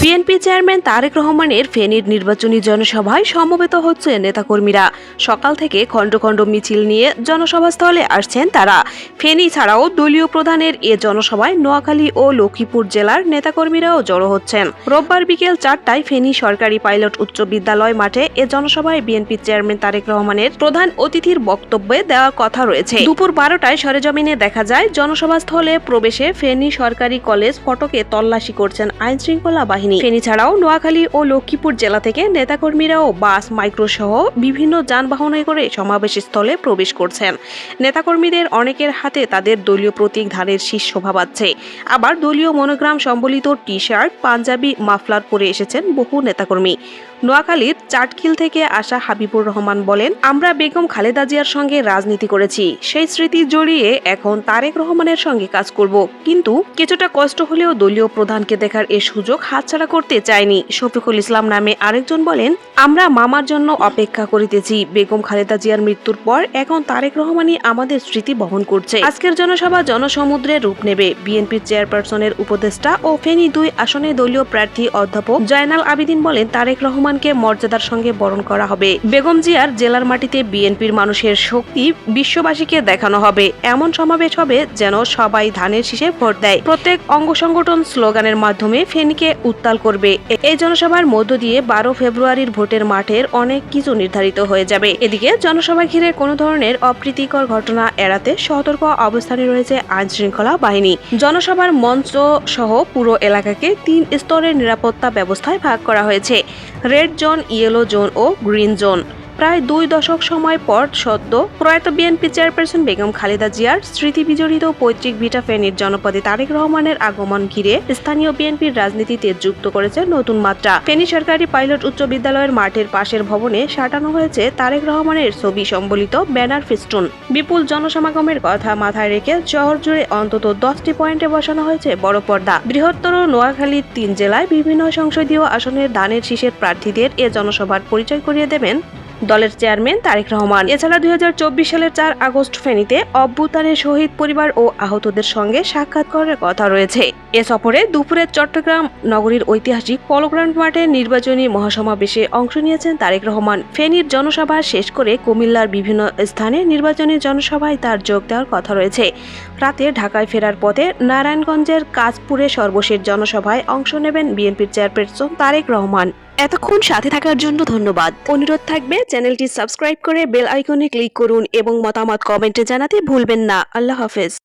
BNP chairman Tarique রহমানের ফেনীর নির্বাচনী জনসভায় সমবেত হচ্ছে নেতাকর্মীরা। সকাল থেকে খণ্ড খণ্ড মিছিল নিয়ে জনসভাস্থলে আসছেন তারা। ফেনী ছাড়াও দলীয় প্রধানের এ জনসভায় নোয়াখালী ও লক্ষ্মীপুর জেলার নেতাকর্মীরাও জড়ো হচ্ছেন। রোববার বিকেল 4টায় ফেনী সরকারি পাইলট উচ্চ বিদ্যালয় মাঠে এ জনসভায় বিএনপি চেয়ারম্যান তারেক রহমানের প্রধান অতিথির বক্তব্যে দেওয়ার কথা রয়েছে। দুপুর 12টায় সরেজমিনে দেখা যায় জনসভাস্থলে প্রবেশে ফেনী সরকারি কলেজ ফটকে তল্লাশি করছেন আইন শৃঙ্খলা বাহিনী। ফেনী ছাড়াও নোয়াখালী ও লক্ষ্মীপুর জেলা থেকে নেতাকর্মীরাও বাস, মাইক্রো সহ বিভিন্ন যানবাহনে করে সমাবেশ স্থলে প্রবেশ করছেন। নেতাকর্মীদের অনেকের হাতে তাদের দলীয় প্রতীক ধানের শীষ শোভা পাচ্ছে। আবার দলীয় মনোগ্রাম সম্বলিত টি-শার্ট, পাঞ্জাবি, মাফলার পরে এসেছেন বহু নেতাকর্মী। নোয়াখালীর চাটখিল থেকে আসা হাবিবুর রহমান বলেন, আমরা বেগম খালেদা জিয়ার সঙ্গে রাজনীতি করেছি, সেই স্মৃতি জড়িয়ে এখন তারেক রহমানের সঙ্গে কাজ করব, কিন্তু কিছুটা কষ্ট হলেও দলীয় প্রধানকে দেখার এ সুযোগ হাতছাড়া করতে চাইনি। শফিকুল ইসলাম নামে আরেকজন বলেন, আমরা মামার জন্য অপেক্ষা করিতেছি। বেগম খালেদা জিয়ার মৃত্যুর পর এখন তারেক রহমানই আমাদের স্মৃতি বহন করছে। আজকের জনসভা জনসমুদ্রের রূপ নেবে। বিএনপির চেয়ারপারসনের উপদেষ্টা ও ফেনী 2 আসনে দলীয় প্রার্থী অধ্যাপক জয়নাল আবেদিন বলেন, তারেক রহমানকে মর্যাদার সঙ্গে বরণ করা হবে। বেগম জিয়ার জেলার মাটিতে বিএনপির মানুষের শক্তি বিশ্ববাসীকে দেখানো হবে। এমন সমাবেশ হবে যেন সবাই ধানের শীষে ভোট দেয়। প্রত্যেক অঙ্গ সংগঠন স্লোগানের মাধ্যমে ফেনীকে উত্তাল করবে। এই জনসভার মধ্য দিয়ে 12 ফেব্রুয়ারির ভোটের মাঠের অনেক কিছু নির্ধারিত হয়ে যাবে। এদিকে জনসভা ঘিরে কোনো ধরনের অপ্রীতিকর ঘটনা এড়াতে সতর্ক অবস্থানে রয়েছে আইন শৃঙ্খলা বাহিনী। জনসভার মঞ্চ সহ পুরো এলাকাকে 3 স্তরের নিরাপত্তা ব্যবস্থায় ভাগ করা হয়েছে: রেড জোন, ইয়েলো জোন ও গ্রিন জোন। প্রায় 2 দশক সময় পর সদ্য প্রয়াত বিএনপি চেয়ারপারসন বেগম খালেদা জিয়ার স্মৃতি বিজড়িত পৈতৃক ভিটা ফেনীর জনপদে তারেক রহমানের আগমন ঘিরে স্থানীয় বিএনপির রাজনীতিতে যুক্ত করেছে নতুন মাত্রা। ফেনী সরকারি পাইলট উচ্চ বিদ্যালয়ের মাঠের পাশের ভবনে সাজানো হয়েছে তারেক রহমানের ছবি সম্বলিত ব্যানার ফেস্টুন। বিপুল জনসমাগমের কথা মাথায় রেখে শহর জুড়ে অন্তত 10টি পয়েন্টে বসানো হয়েছে বড় পর্দা। বৃহত্তর নোয়াখালীর 3 জেলায় বিভিন্ন সংসদীয় আসনের ধানের শীষের প্রার্থীদের এ জনসভার পরিচয় করিয়ে দেবেন দলের চেয়ারম্যান তারেক রহমান। এছাড়া 2024 সালের 4 আগস্ট ফেনীতে অভ্যুত্থানের শহীদ পরিবার ও আহতদের সঙ্গে সাক্ষাৎ করার কথা রয়েছে। এ সফরে দুপুরে চট্টগ্রাম নগরীর ঐতিহাসিক পলোগ্রাউন্ড মাঠে নির্বাচনী মহাসমাবেশে অংশ নিয়েছেন তারেক রহমান। ফেনীর জনসভা শেষ করে কুমিল্লার বিভিন্ন স্থানে নির্বাচনী জনসভায় তার যোগ দেওয়ার কথা রয়েছে। রাতে ঢাকায় ফেরার পথে নারায়ণগঞ্জের কাজপুরে সর্বশেষ জনসভায় অংশ নেবেন বিএনপির চেয়ারপারসন তারেক রহমান। এতক্ষণ সাথে থাকার জন্য ধন্যবাদ। অনুরোধ থাকবে চ্যানেলটি সাবস্ক্রাইব করে বেল আইকনে ক্লিক করুন এবং মতামত কমেন্টে জানাতে ভুলবেন না। আল্লাহ হাফেজ।